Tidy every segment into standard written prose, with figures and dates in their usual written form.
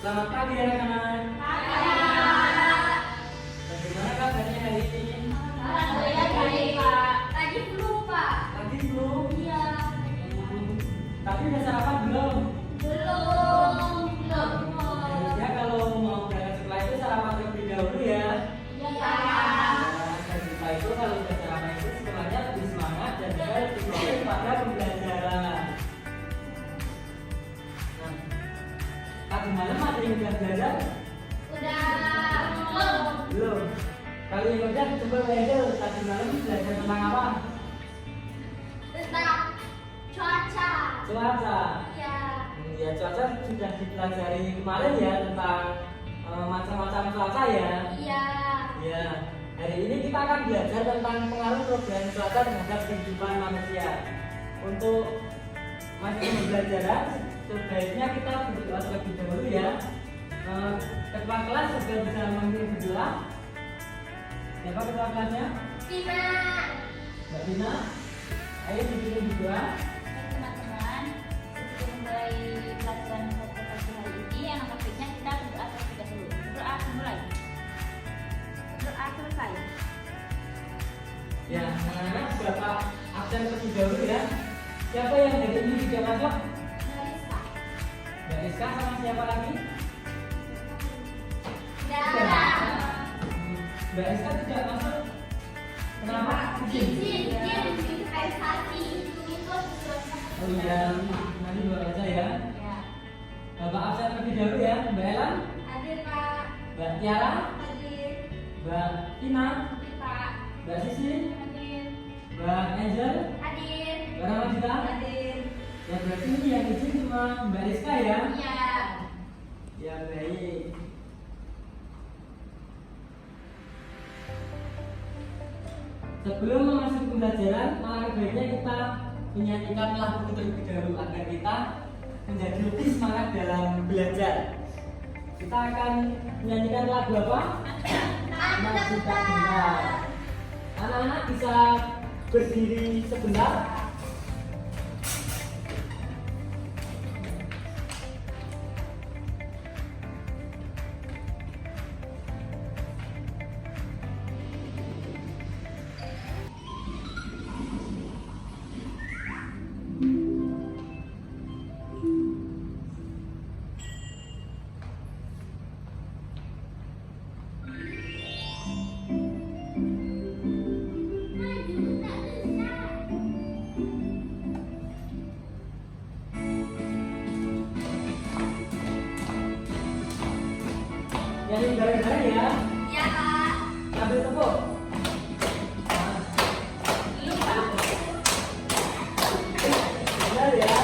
Selamat pagi anak-anak. Kakak. Bagaimana kabarnya hari ini? Alhamdulillah baik, Pak. Tadi flu, Pak. Tadi belum? Iya. Tapi udah sarapan belum? Belum. Ya kalau mau berangkat sekolah itu sarapan terlebih dahulu ya. Iya. Dan setelah itu kalau udah sarapan itu sekolahnya lebih semangat dan juga lebih fokus pada pembelajaran. Nah, tadi malam ada yang udah belajar? Belum. Belum. Kalau yang udah coba belajar tadi malam belajar tentang apa? Tentang cuaca. Cuaca. Iya. Ya cuaca sudah dipelajari kemarin ya tentang macam-macam cuaca ya. Iya. Ya, hari ini kita akan belajar tentang pengaruh perubahan cuaca terhadap kehidupan manusia. Untuk masuk pembelajaran, sebaiknya kita berdoa terlebih dahulu ya. Ketua kelas sudah bisa memimpin berdoa. Siapa ketua kelasnya? Tina. Mbak Tina. Ayo dipimpin berdoa. Baik teman-teman, sebelum mulai pelajaran pada pagi hari ini, yang topiknya kita berdoa terlebih dahulu. Berdoa dimulai. Berdoa selesai. Ya, anak-anak Bapak absen terlebih dahulu ya. Siapa yang hari ini tidak masuk? Marisa. Mbak Rizka sama siapa lagi? Dara. Mbak Rizka tidak masuk. Kenapa? Izin investasi itu Oh iya, nanti dua aja ya. Ya. Bapak absen terlebih dahulu ya. Mbak Ella, hadir, Pak. Mbak Tiara, Hadir. Mbak Tina, Pak. Mbak Sisi, Hadir. Mbak Angel, Hadir. Mbak Ramadita. Hadir. Ya berarti ini yang izin cuma Mbak Rizka ya. Iya. Ya baik. Sebelum memasuki pembelajaran, maka baiknya kita menyanyikan lagu terlebih dahulu agar kita menjadi lebih semangat dalam belajar. Kita akan menyanyikan lagu apa? Anak Cinta Benar. Anak-anak bisa berdiri sebentar. Nyanyi bareng-bareng ya. Iya, Pak. Sambil tepuk. Benar ya.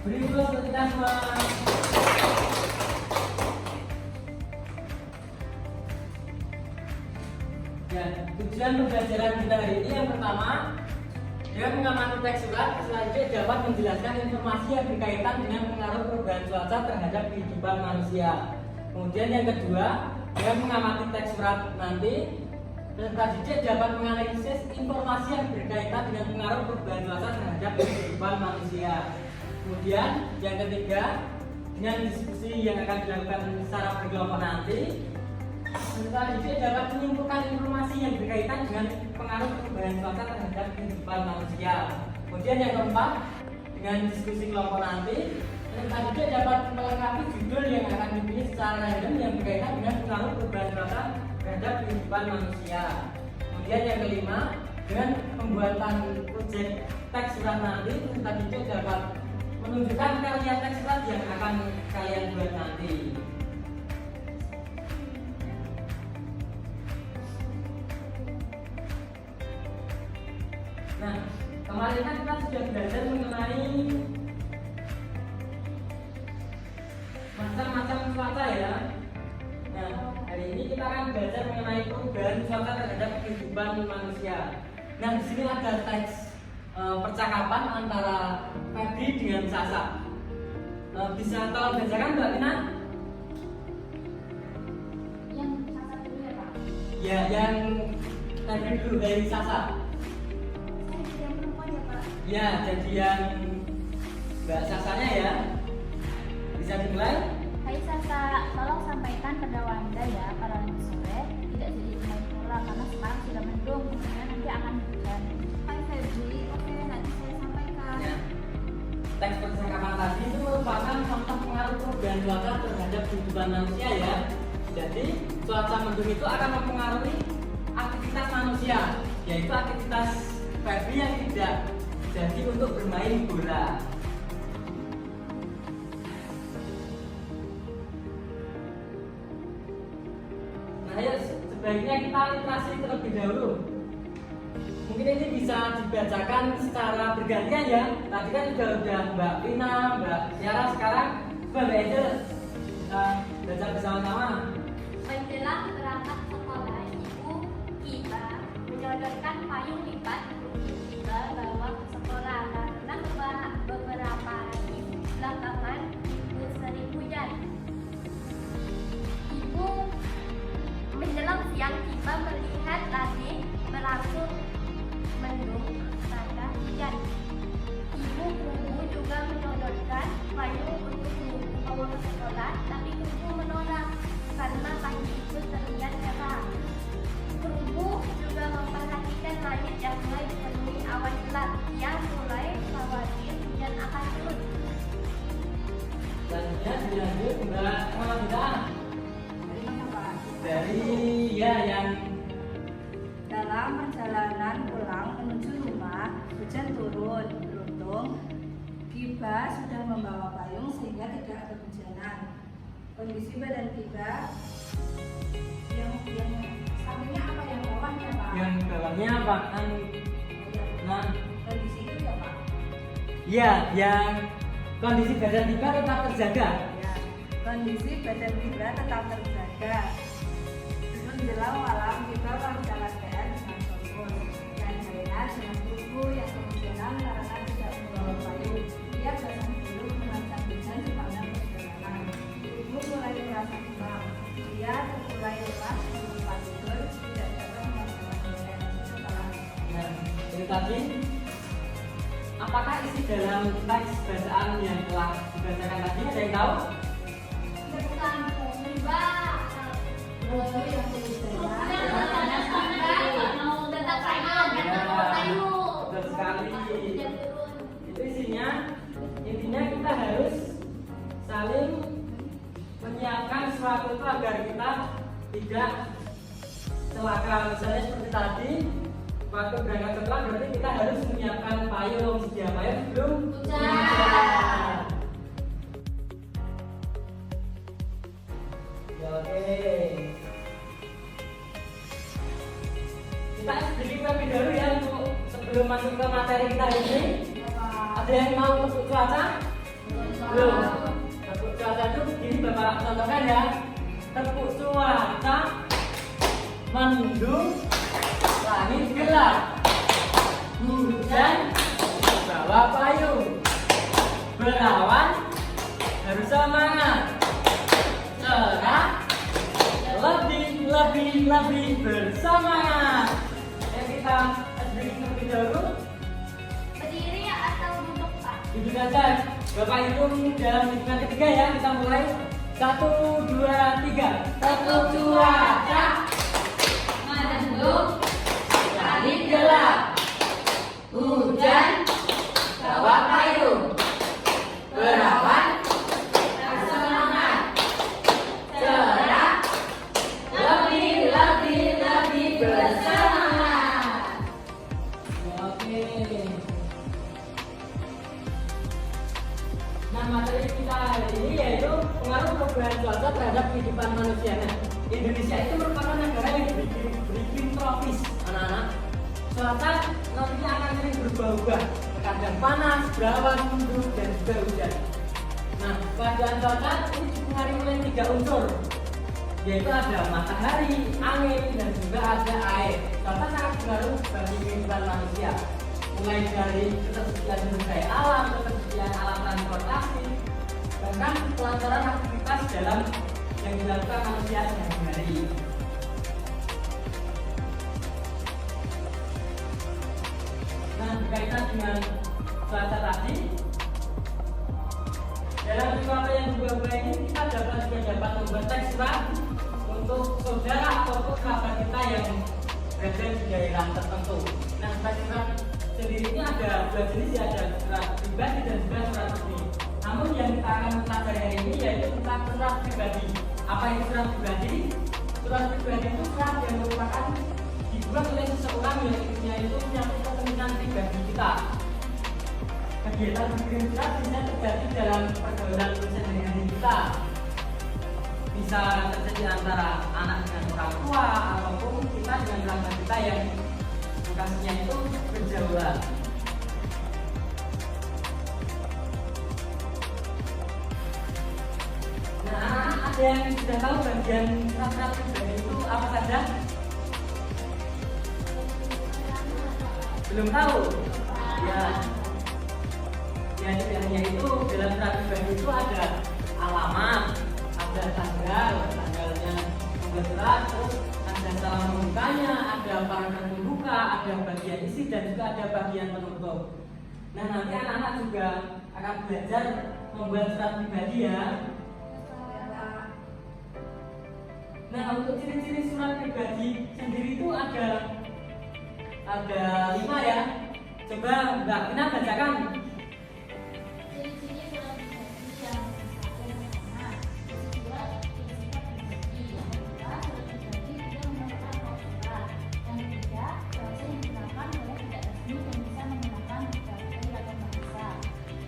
Beri plus untuk kita semua. Ya, tujuan pembelajaran kita hari ini yang pertama, dengan mengamati teks surat, selanjutnya dapat menjelaskan informasi yang berkaitan dengan pengaruh perubahan cuaca terhadap kehidupan manusia. Kemudian yang kedua, dengan mengamati teks surat nanti, peserta didik dapat menganalisis informasi yang berkaitan dengan pengaruh perubahan cuaca terhadap kehidupan manusia. Kemudian yang ketiga, dengan diskusi yang akan dilakukan secara berkelompok nanti, peserta didik dapat menyimpulkan informasi yang berkaitan dengan pengaruh perubahan cuaca terhadap kehidupan manusia. Kemudian yang keempat, dengan diskusi kelompok nanti, peserta didik dapat melengkapi judul yang akan dipilih secara random yang berkaitan dengan pengaruh perubahan cuaca terhadap kehidupan manusia. Kemudian yang kelima, Dengan pembuatan proyek teks surat nanti, peserta didik dapat menunjukkan karya teks surat yang akan kalian buat nanti. Nah, kemarin kan kita sudah belajar mengenai macam-macam cuaca ya. Nah, hari ini kita akan belajar mengenai perubahan cuaca terhadap kehidupan manusia. Nah, di sini ada teks percakapan antara Febri dengan Sasa. Bisa tolong bacakan Mbak Lina? Yang Sasa dulu ya Pak. Ya, yang Febri dulu dari Sasa. Saya jadi yang perempuan ya Pak. Ya, jadi yang Mbak Sasanya ya. Bisa dimulai? Hai Sasa, tolong sampaikan pada Wanda ya kalau nanti sore tidak jadi main bola karena sekarang sudah mendung, kemudian nanti akan hujan. Hai Febri, oke nanti saya sampaikan. Ya. Teks percakapan tadi itu merupakan contoh pengaruh perubahan cuaca terhadap kehidupan manusia ya. Jadi cuaca mendung itu akan mempengaruhi aktivitas manusia, yaitu aktivitas Febri yang tidak jadi untuk bermain bola. Nah, ya, sebaiknya kita literasi terlebih dahulu. Mungkin ini bisa dibacakan secara bergantian ya. Tadi kan udah Mbak Vina, Mbak Tiara, sekarang Mbak Eda kita baca bersama-sama. Menjelang berangkat sekolah, Ibu Kiba menyodorkan payung lipat untuk Kiba bawa ke sekolah karena beberapa hari belakangan Ibu sering hujan. Ibu menjelang siang Kiba melihat lagi berlangsung mendung tanda hujan. Ibu guru juga menyodorkan payung untuk membawa ke sekolah, tapi guru menolak karena pagi itu terlihat cerah. Guru juga memperhatikan langit yang mulai dipenuhi awan gelap. Ia mulai khawatir hujan akan turun. Selanjutnya dilanjut Mbak Malavita. Dari mana Pak? Dari ya yang Dalam perjalanan pulang menuju rumah, hujan turun. Beruntung, Kiba sudah membawa payung sehingga tidak ada kehujanan. Kondisi badan Kiba yang sampingnya apa yang bawahnya Pak? yang bawahnya apa? Nah, Kondisi itu ya Pak? ya yang kondisi badan kita tetap terjaga. Ya, kondisi badan Kiba tetap terjaga. Menjelang malam Kiba mengerjakan PR dengan fokus dan Zainal dengan buku yang kemudian karena tidak membawa payung. Ia basah dulu menantang hujan sepanjang perjalanan. Ibu mulai merasa demam. Ia mulai lepas di tempat tidur, tidak dapat melakukan PR setelah Nah, itu tadi. Apakah isi dalam teks bacaan yang telah dibacakan tadi ada yang tahu? Bukan Mbak. yang tulis Tetap payung. Betul sekali. Itu isinya. Intinya kita harus saling menyiapkan sesuatu itu agar kita tidak celaka. Misalnya seperti tadi, waktu berangkat sekolah berarti kita harus menyiapkan payung, sedia payung sebelum hujan. Ya, oke. Kita sedikit lebih dahulu ya untuk sebelum masuk ke materi kita ini. Ada yang mau tepuk cuaca? Belum. Tepuk cuaca itu begini Bapak contohkan ya. Tepuk cuaca, mendung, langit gelap, hujan, bawa payung, berawan, harus semangat, cerah, lebih bersemangat. Ya kita sedikit lebih dahulu. Berdiri atau duduk Pak? Duduk aja. Bapak hitung dalam hitungan ketiga ya. Kita mulai 1, 2, 3. Tepuk cuaca, mendung, langit gelap, hujan, bawa payung, berawan, bersemangat, cerah, lebih bersemangat. cuaca nantinya akan sering berubah-ubah, kadang panas, berawan, mendung, dan juga hujan. Nah, keadaan cuaca ini dipengaruhi oleh 3 unsur, yaitu ada matahari, angin, dan juga ada air. Cuaca sangat berpengaruh bagi kehidupan manusia, mulai dari ketersediaan sumber daya alam, ketersediaan alat transportasi, bahkan kelancaran aktivitas dalam yang dilakukan manusia sehari-hari. Nah, berkaitan dengan cuaca tadi, dalam cuaca yang berubah ini kita dapat membuat teks surat untuk saudara ataupun kerabat kita yang berada di daerah tertentu. Nah, teks surat sendiri ini ada 2 jenis, ya, ada surat pribadi dan juga surat resmi. Namun yang kita akan pelajari hari ini yaitu tentang surat pribadi. Apa itu surat pribadi? Surat pribadi itu surat yang merupakan dibuat oleh seseorang yang intinya itu menyangkut kepentingan pribadi kita. Kegiatan berkirim surat bisa terjadi dalam pergaulan sehari-hari kita. Bisa terjadi antara anak dengan orang tua ataupun kita dengan kerabat kita yang lokasinya itu berjauhan. Nah, ada yang sudah tahu bagian surat pribadi itu apa saja? Belum tahu? Ya. Ya, sebenarnya itu dalam surat pribadi itu ada alamat, ada tanggalnya membuat surat, terus ada salam pembukanya, ada paragraf pembuka, ada bagian isi, dan juga ada bagian penutup. Nah, nanti anak-anak juga akan belajar membuat surat pribadi, ya. Nah, untuk ciri-ciri surat pribadi sendiri itu ada 5, ya. Coba Mbak Tina bacakan. Ciri-ciri surat pribadi yang pertama, surat pribadi. Yang kedua, surat pribadi tidak memerlukan surat. Yang ketiga, bahasa yang digunakan boleh tidak resmi dan bisa menggunakan berbagai ragam bahasa.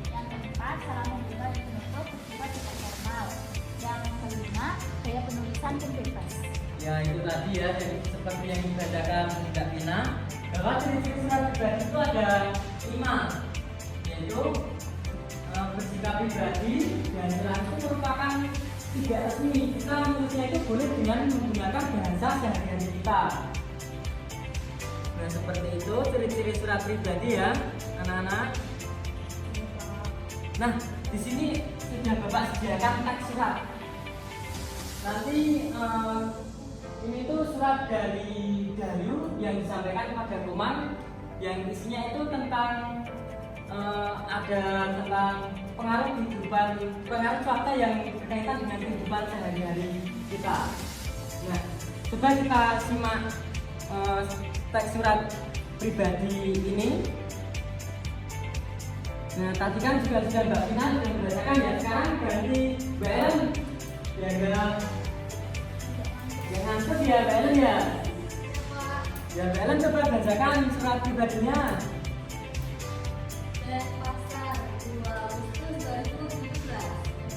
Yang keempat, salam membuka dan penutup bersifat tidak formal. Yang kelima, gaya penulisan pun bebas. Ya, itu tadi, ya, jadi seperti yang dibacakan Mbak Tina, bahwa ciri-ciri surat pribadi itu ada 5, yaitu bersikap pribadi, dan surat itu merupakan tidak resmi. Kita menulisnya itu boleh dengan menggunakan bahasa sehari-hari kita. Nah, seperti itu ciri-ciri surat pribadi, ya, anak-anak. Nah, di sini sudah Bapak sediakan teks surat. Nanti ini tuh surat dari Dayu yang disampaikan kepada Roman, yang isinya itu tentang ada tentang pengaruh cuaca yang berkaitan dengan kehidupan sehari-hari kita. Nah, coba kita simak teks surat pribadi ini. Nah, tadi kan juga sudah Mbak Tina sudah membacakan, ya. Sekarang ganti Mbak Ellen, ya, jangan ngantuk, ya, Mbak Ellen, ya. Ya, Mbak Ellen coba bacakan surat pribadinya. Pasar 2 Agustus 2017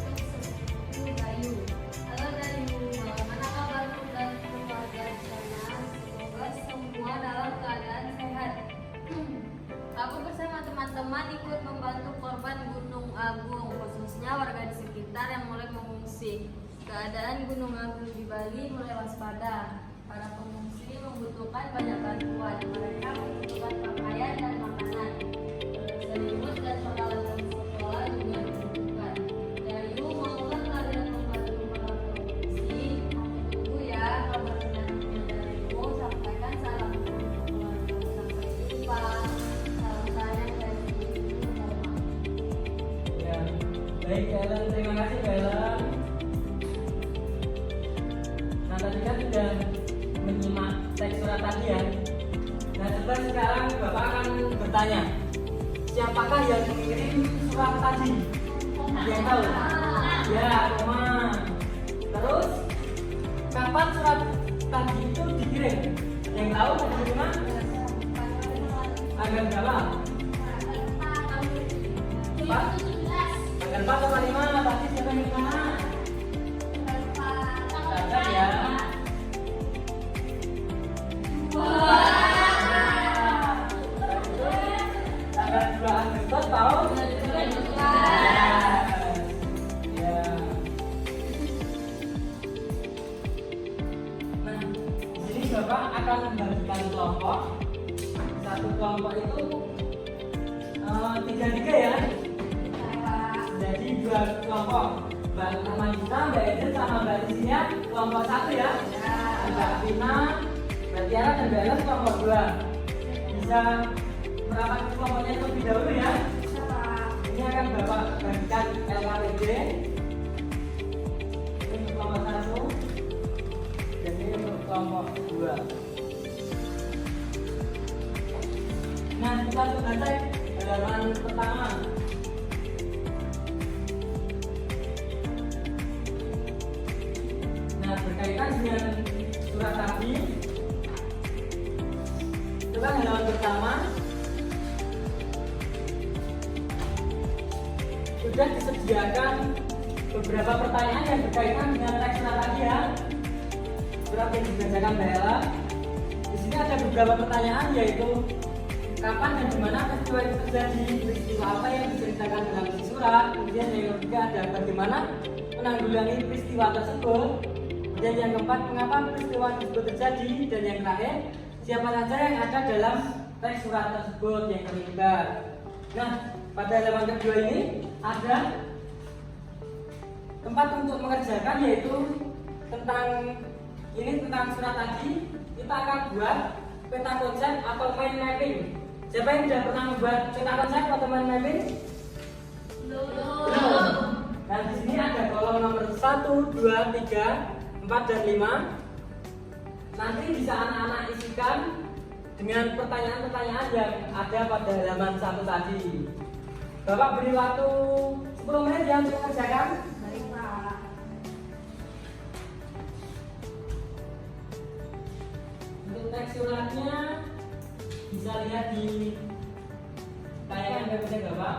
untuk sepupu Dayu. Halo Dayu, bagaimana kabarmu dan keluarga di sana? Semoga semua dalam keadaan sehat. Aku bersama teman-teman ikut membantu korban Gunung Agung, khususnya warga di sekitar yang mulai mengungsi. Keadaan Gunung Agung di Bali mulai waspada. Para pengungsi membutuhkan banyak bantuan. Mereka membutuhkan pakaian dan makanan. Selimut dan peralatan sekolah juga dibutuhkan. Dayu, maulah kalian membantu para pengungsi? Aku tunggu, ya, kabar selanjutnya darimu. Sampaikan salam untuk keluarga. Sampai jumpa. Salam sayang dari ibu Mama. Ya, baik, Ellen, terima kasih, Ellen. Nah, tadi kan sudah menyimak teks surat tadi, ya. Nah, coba sekarang Bapak akan bertanya, siapakah yang mengirim surat tadi? Ada yang tahu? Ya, Roman. Terus, kapan surat tadi itu dikirim? Yang tahu dari mana? Tanggal berapa? Pak? Tanggal 4 atau 5? Pasti siapa yang mana? Caca, ya. satu kelompok itu 3-3 ya. Jadi 2 kelompok, Mbak Amanita, Mbak Eden sama Mbak Lucia kelompok 1 ya. Mbak Vina, Mbak Tiara dan Mbak Ellen kelompok 2. Bisa merapat kelompoknya terlebih dahulu ya. Ini akan Bapak bagikan LKPD. Ini untuk kelompok 1 dan ini untuk kelompok 2. Nah, kita coba cek halaman pertama. Nah, berkaitan dengan surat tadi, itu kan halaman pertama sudah disediakan beberapa pertanyaan yang berkaitan dengan teks surat tadi ya. Surat yang dibacakan Mbak Ella. Di sini ada beberapa pertanyaan, yaitu kapan dan di mana peristiwa itu terjadi, peristiwa apa yang diceritakan dalam isi surat. Kemudian yang ketiga ada bagaimana menanggulangi peristiwa tersebut. Kemudian yang keempat, mengapa peristiwa tersebut terjadi, dan yang terakhir, siapa saja yang ada dalam teks surat tersebut yang terlibat. Nah, pada halaman kedua ini ada tempat untuk mengerjakan, yaitu tentang surat tadi. Kita akan buat peta konsep atau mind mapping. Siapa yang sudah pernah membuat peta konsep atau mind mapping? Belum. Nah, di sini ada kolom nomor 1, 2, 3, 4 dan 5. Nanti bisa anak-anak isikan dengan pertanyaan-pertanyaan yang ada pada halaman 1 tadi. Bapak beri waktu 10 menit ya untuk mengerjakan. Baik, Pak. Untuk teks suratnya bisa lihat di tayangan website Bapak.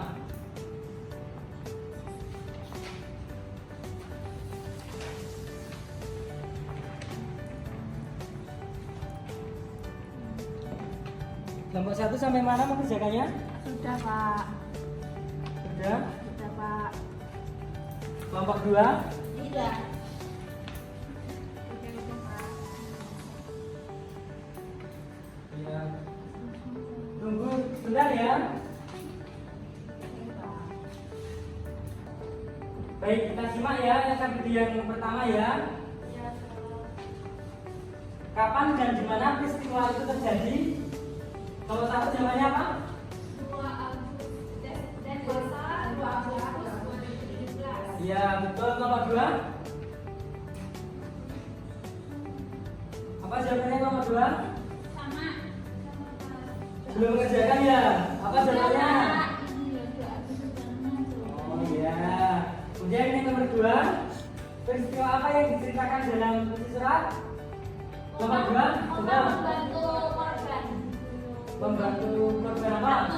Kelompok 1 sampai mana mengerjakannya? Sudah, Pak. Sudah. Sudah, Pak. Kelompok 2. Tidak. Ya. Tunggu sebentar ya. Baik, kita simak ya seperti yang pertama ya. Kapan dan di mana peristiwa itu terjadi? Kalau 1 jawabannya apa? 2 Agustus 2017. Iya, betul. Nomor 2. Apa jawabannya nomor 2? Sama. Belum mengerjakan ya? Apa jawabannya? Ini 2 Agustus 2017. Oh iya. Kemudian ini nomor 2. Peristiwa apa yang diceritakan dalam isi surat? Nomor 2. Betul. Membantu korban. Membantu korban apa?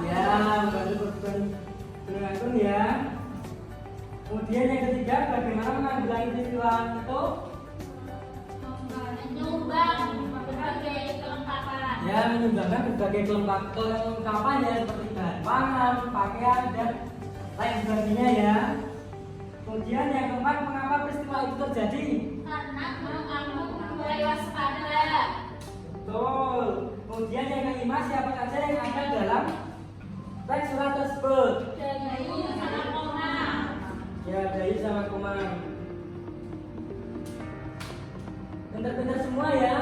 Ya, membantu korban beracun ya. Kemudian yang ketiga, bagaimana menanggulangi peristiwa itu? Menyumbang berbagai kelengkapan. Ya, menyumbangkan berbagai kelengkapan ya, seperti bahan pangan, pakaian, dan lain sebagainya ya. Kemudian yang keempat, mengapa peristiwa itu terjadi? Karena kamu mulai waspada. Betul. Kemudian yang kelima, siapa saja yang ada dalam teks surat tersebut? Dayu sama Komang. Ya, Dayu sama Komang. Pinter-pinter semua ya.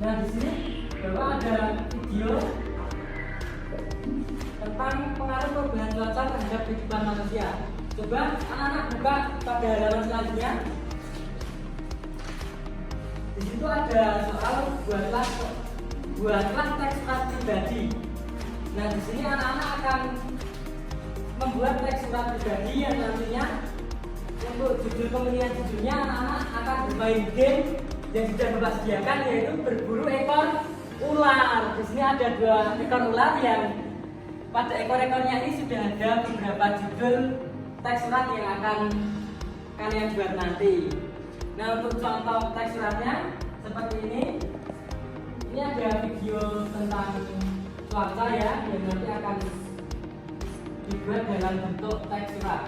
Nah, di sini Bapak ada video tentang pengaruh perubahan cuaca terhadap kehidupan manusia. Coba anak-anak buka pada halaman selanjutnya. Di situ ada soal buatlah teks surat pribadi. Nah, di sini anak-anak akan membuat teks surat pribadi yang nantinya untuk judul pemilihan judulnya anak-anak akan bermain game yang sudah Bapak sediakan, yaitu berburu ekor ular. Di sini ada 2 ekor ular yang pada ekor-ekornya ini sudah ada beberapa judul teks surat yang akan kalian buat nanti. Nah, untuk contoh teks suratnya seperti ini. Ini ada video tentang cuaca ya, yang nanti akan dibuat dalam bentuk teks surat.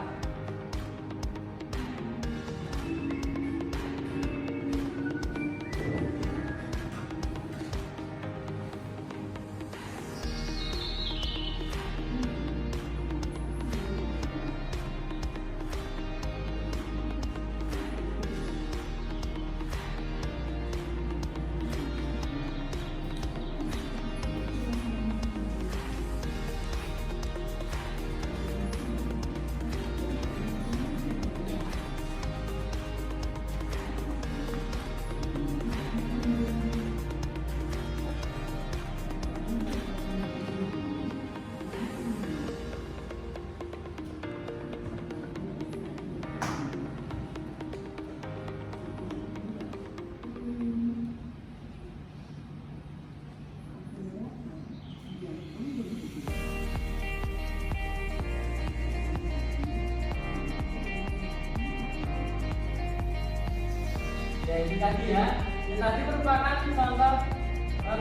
Ya ini tadi ya, ini tadi merupakan contoh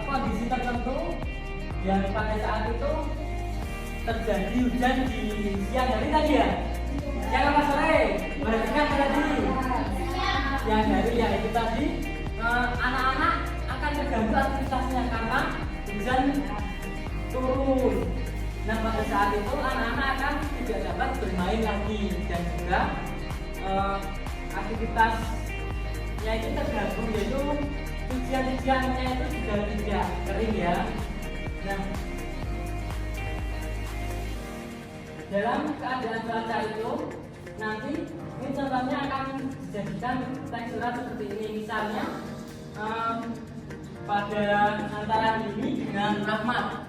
kondisi tertentu yang pada saat itu terjadi hujan di siang hari tadi ya. Siang apa sore? Berarti kan tadi siang hari ya itu tadi anak-anak akan terganggu aktivitasnya karena hujan turun. Nah pada saat itu anak-anak akan tidak dapat bermain lagi dan juga aktivitas itu terganggu, yaitu cucian-cuciannya itu juga tidak kering ya. Nah dalam keadaan cuaca itu nanti ini contohnya akan dijadikan teks surat seperti ini. Misalnya pada antara Hilmi dengan Rahmat,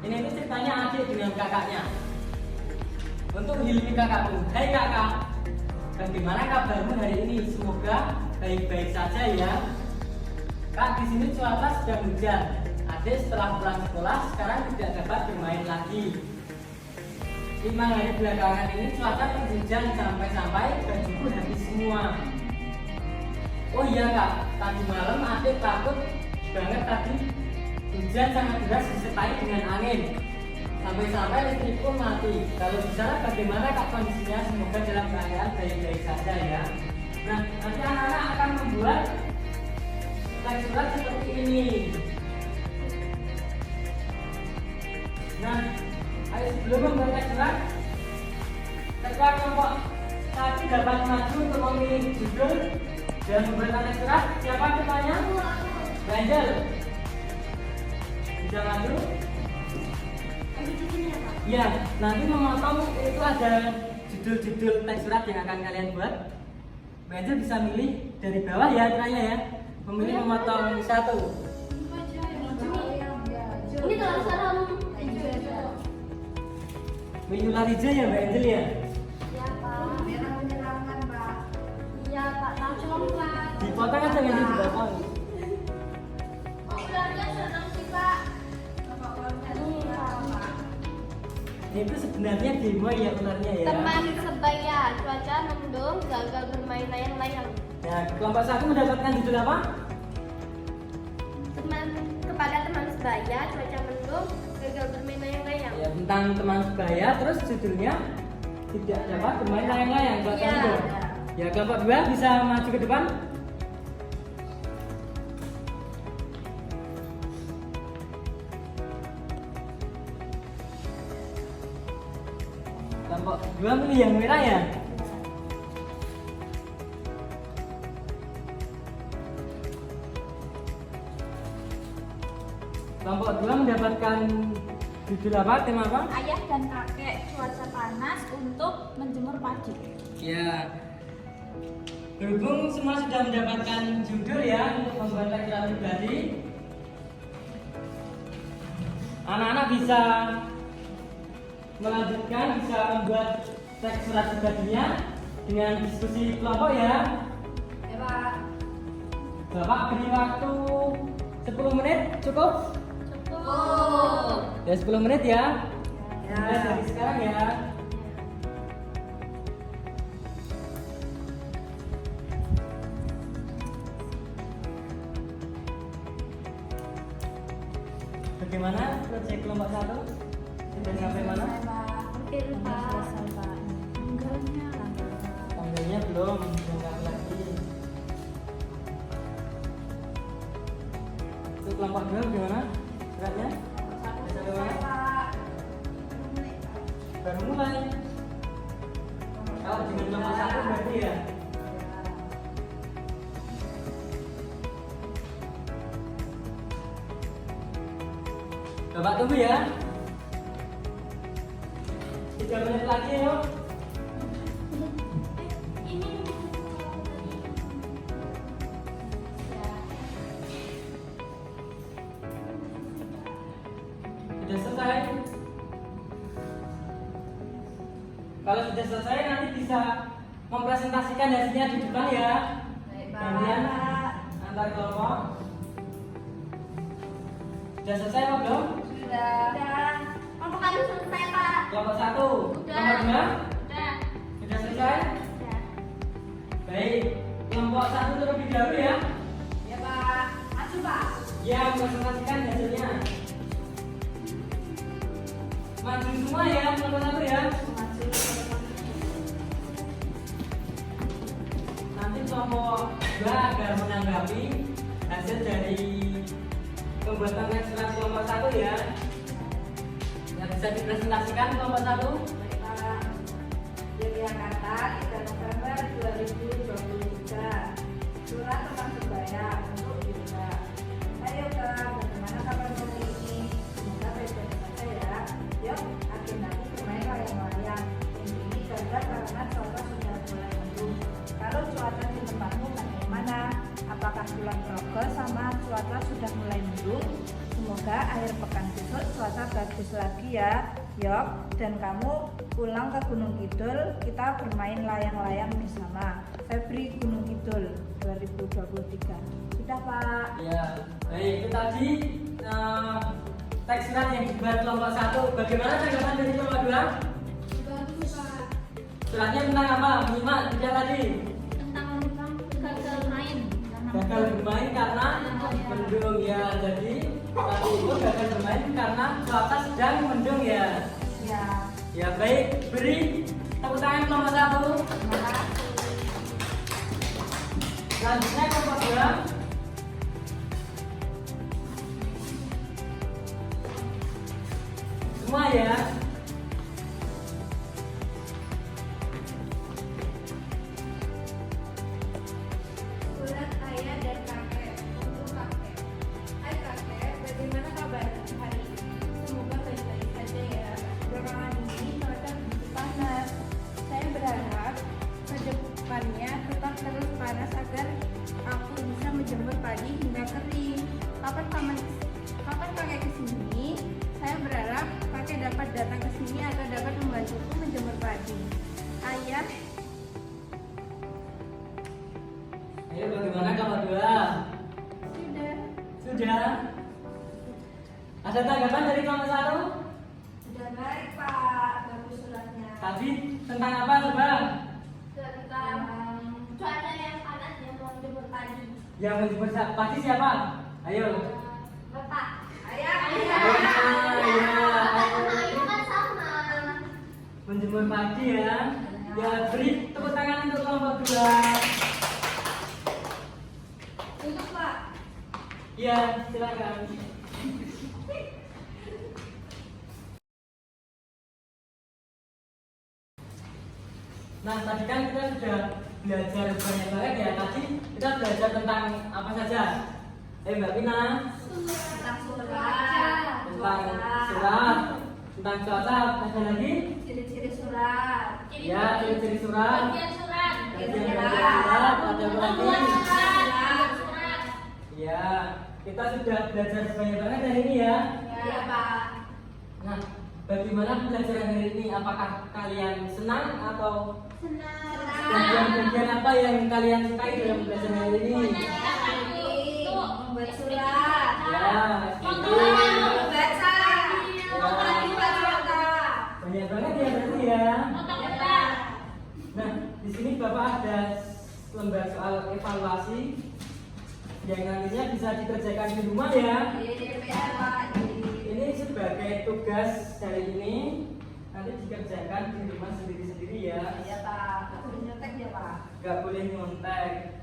ini itu ceritanya adik dengan kakaknya. Untuk Hilmi kakakku, hai kakak, bagaimana kabarmu hari ini? Semoga baik-baik saja ya. Kak, di sini cuaca sedang hujan. Adik setelah pulang sekolah sekarang tidak dapat bermain lagi. 5 hari belakangan ini cuaca terhujan sampai-sampai bajuku habis semua. Oh iya kak, tadi malam adik takut banget tadi hujan sangat deras disertai dengan angin. Sampai-sampai listrik pun mati. Kalau bicara bagaimana kak kondisinya? Semoga dalam keadaan baik-baik saja ya. Nah, nanti anak-anak akan membuat teks surat seperti ini. Nah, sebelum membuat teks surat, ketua kelompok 1 dapat maju untuk memilih judul dan membuat teks surat. Siapa ketuanya? Angel. Bisa maju? Ya, nanti memotong itu ada judul-judul teks surat yang akan kalian buat. Angel bisa milih dari bawah ya, caranya ya. Memilih memotong satu. Ini kalau sarung Menyular hijau ya Mbak Angel ya? iya pak. Merah menyeramkan Pak. Iya pak, tahu coklat. Dipotong aja Mbak Angel, dipotong. Oh ularnya senang sih pak. Bapak ularnya Pak. Itu sebenarnya demo ya ularnya ya. Teman sebaya, cuaca mendung, gagal bermain layang-layang. Nah, kelompok 1 mendapatkan judul apa? Kepada teman sebaya, cuaca mendung, gagal bermain layang-layang. Ya, tentang teman sebaya, terus judulnya tidak dapat bermain layang-layang. Buat Iya. kamu. Ya, kelompok 2 bisa maju ke depan. Kelompok 2 pilih yang merah ya? Kelompok 2 mendapatkan judul apa? Tema apa? Ayah dan kakek, cuaca panas untuk menjemur padi. Ya. Berhubung semua sudah mendapatkan judul ya untuk membuat teks surat pribadi, anak-anak bisa melanjutkan, bisa membuat teks surat pribadinya dengan diskusi kelompok ya. Ya Pak. Bapak beri waktu 10 menit cukup? Cukup. Ya 10 menit ya. Ya. Mulai dari sekarang ya. Bagaimana proyek kelompok 1? Sudah sampai mana? Oke belum lagi. Untuk kelompok 2 gimana beratnya? Bisa gimana? Baru mulai. Kalau dengan kelompok 1 berarti ya. Bapak tunggu ya. 3 menit lagi yuk. Sudah selesai. Kalau sudah selesai nanti bisa mempresentasikan hasilnya di depan ya. Kemudian antar kelompok. Sudah selesai Pak belum? Sudah. Kelompok kami selesai, Pak. Kelompok 1, Sudah. kelompok 2 Sudah. sudah selesai? Sudah. Baik, kelompok 1 terlebih dahulu ya. Ya Pak, maju Pak. Ya, presentasikan hasilnya. Maju semua ya, kelompok 1 ya. Maju. Nanti kelompok 2 akan menanggapi hasil dari pembuatan teks surat kelompok 1 ya. Yang bisa dipresentasikan kelompok 1. Baik Pak. Yogyakarta 3 November 2023. Surat tentang kebaya untuk Yuda. Ayo Kak, bagaimana kabar hari ini? Semoga baik-baik saja ya. Yuk, agendanya bermain layang-layang. Ini gagal karena cuaca sudah mulai mendung. Kalau cuaca di tempatmu bagaimana? Apakah pulang progres sama cuaca sudah mulai mendung? Semoga akhir pekan besok cuaca bagus lagi ya. Yok, dan kamu pulang ke Gunung Kidul, kita bermain layang-layang bersama. Febri Gunung Kidul 2023. Sudah Pak. Ya, baik itu tadi teks surat yang dibuat kelompok 1. Bagaimana tanggapan dari kelompok 2? Bagus, Pak. Suratnya tentang apa? Menyimak tidak tadi. Tentang gagal main. Gagal bermain karena mendung ya. Jadi tadi itu gagal bermain karena cuaca sedang mendung ya. Ya. Ya baik, beri tepuk tangan kelompok 1. Terima kasih. Selanjutnya kelompok 2. Semua ya. Surat ayah dan kakek untuk kakek. Hai kakek, bagaimana kabar hari ini? Semoga baik-baik saja ya. Belakangan ini cuaca begitu panas. Saya berharap ke depannya tetap terus panas agar aku bisa menjemur padi hingga kering. Kapan kakek kesini? Saya berharap kakek dapat datang ke sini agar dapat membantuku menjemur padi. Ayah. Ayo bagaimana kelompok 2? Sudah. Sudah. Ada tanggapan dari kelompok 1? Sudah baik Pak, bagus suratnya. Tadi tentang apa coba? Tentang cuaca yang panas yang mau jemur pagi. Yang menjemput pagi siapa? Ayo. Bapak. Ayah. Ayo kan sama. Menjemur pagi ya. Ya beri tepuk tangan untuk kelompok 2. Untuk Pak. Ya silakan. Nah tadi kan kita sudah belajar banyak banget ya. Tadi kita belajar tentang apa saja? Mbak Pina. Tentang surat. Tentang surat, tentang cuaca, ada lagi? Ciri-ciri surat. Ya, ciri-ciri surat. Bagian surat. Bagian surat, ada apa lagi? Surat. Surat. Ya, kita sudah belajar banyak banget hari ini ya. Iya Pak. Nah, bagaimana pembelajaran hari ini? Apakah kalian senang atau Senang. bagian-bagian apa yang kalian sukai dalam pembelajaran hari ini? Membuat surat. Ya, itu Membaca. Baca. banyak banget ya berarti ya. Nah, di sini Bapak ada lembar soal evaluasi yang nantinya bisa dikerjakan di rumah ya. DPR Pak. Ini sebagai tugas hari ini nanti dikerjakan di rumah sendiri-sendiri ya. Iya Pak. Aku nyontek ya Pak. nggak boleh nyontek.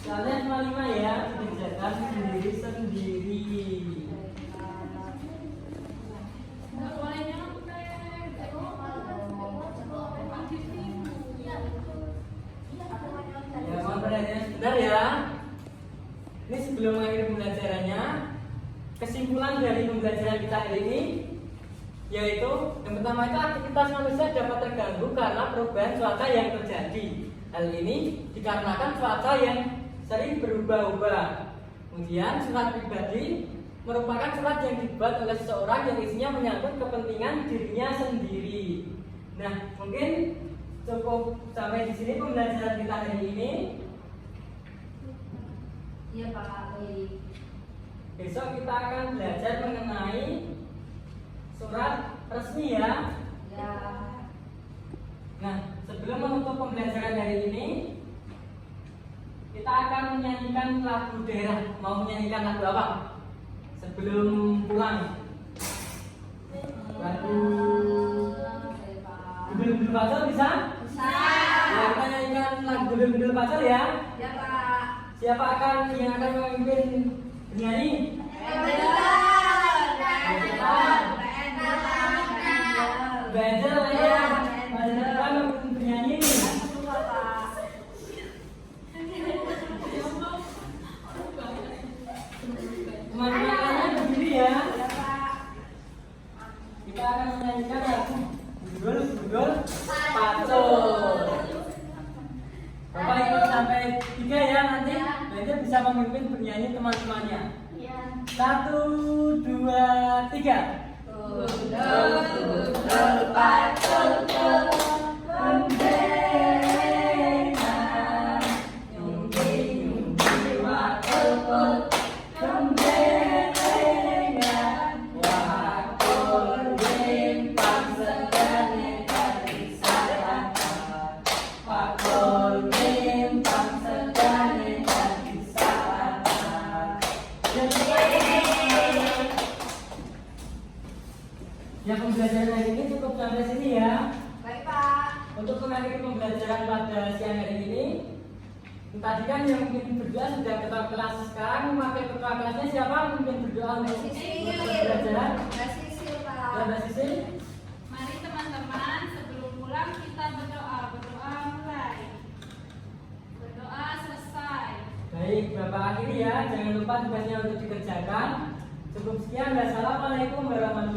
Kalian cuma 5 ya, kerjakan sendiri-sendiri. Nggak boleh nyontek. Ya, mohon perhatian sebentar ya. Ini sebelum mengakhiri pembelajarannya, kesimpulan dari pembelajaran kita hari ini yaitu yang pertama itu aktivitas manusia dapat terganggu karena perubahan cuaca yang terjadi. Hal ini dikarenakan cuaca yang sering berubah-ubah. Kemudian surat pribadi merupakan surat yang dibuat oleh seseorang yang isinya menyangkut kepentingan dirinya sendiri. Nah, mungkin cukup sampai di sini pembelajaran kita hari ini. Iya Pak, baik. Besok kita akan belajar mengenai surat resmi ya. Ya. Nah, sebelum menutup pembelajaran hari ini, kita akan menyanyikan lagu daerah. Mau menyanyikan lagu apa? Sebelum pulang. Lagu Gundul-gundul pacar bisa? Bisa. Ya, kita nyanyikan lagu Gundul-gundul pacar ya. Ya Pak. Siapa yang akan memimpin bernyanyi? Belajar lah ya. Masa depan memimpin bernyanyi. Teman-temannya berdiri ya. Kita akan menyanyikan lagu Gundul-gundul pacar. Bapak ikut sampai 3 ya nanti. Nanti bisa memimpin bernyanyi teman-temannya. 1, 2, 3. Gundul pacar gembengan, nyumbi-nyumbi wakul gembengan, wakul rimpang segane dari sana, wakul rimpang segane dari sana. Ya, pembelajaran hari ini cukup sampai sini ya. Baik Pak. Untuk mengakhiri pembelajaran pada siang hari ini, tadi kan yang mungkin berdoa sudah ketua kelas. Sekarang wakil ketua kelasnya siapa? Mungkin berdoa untuk pembelajaran. Mbak Sisil Ya, Pak. Mbak Sisi. Mari teman-teman, sebelum pulang kita berdoa. Berdoa mulai. Berdoa selesai. Baik, Bapak akhiri ya. Jangan lupa tugasnya untuk dikerjakan. Cukup sekian. Wassalamualaikum warahmatullahi wabarakatuh.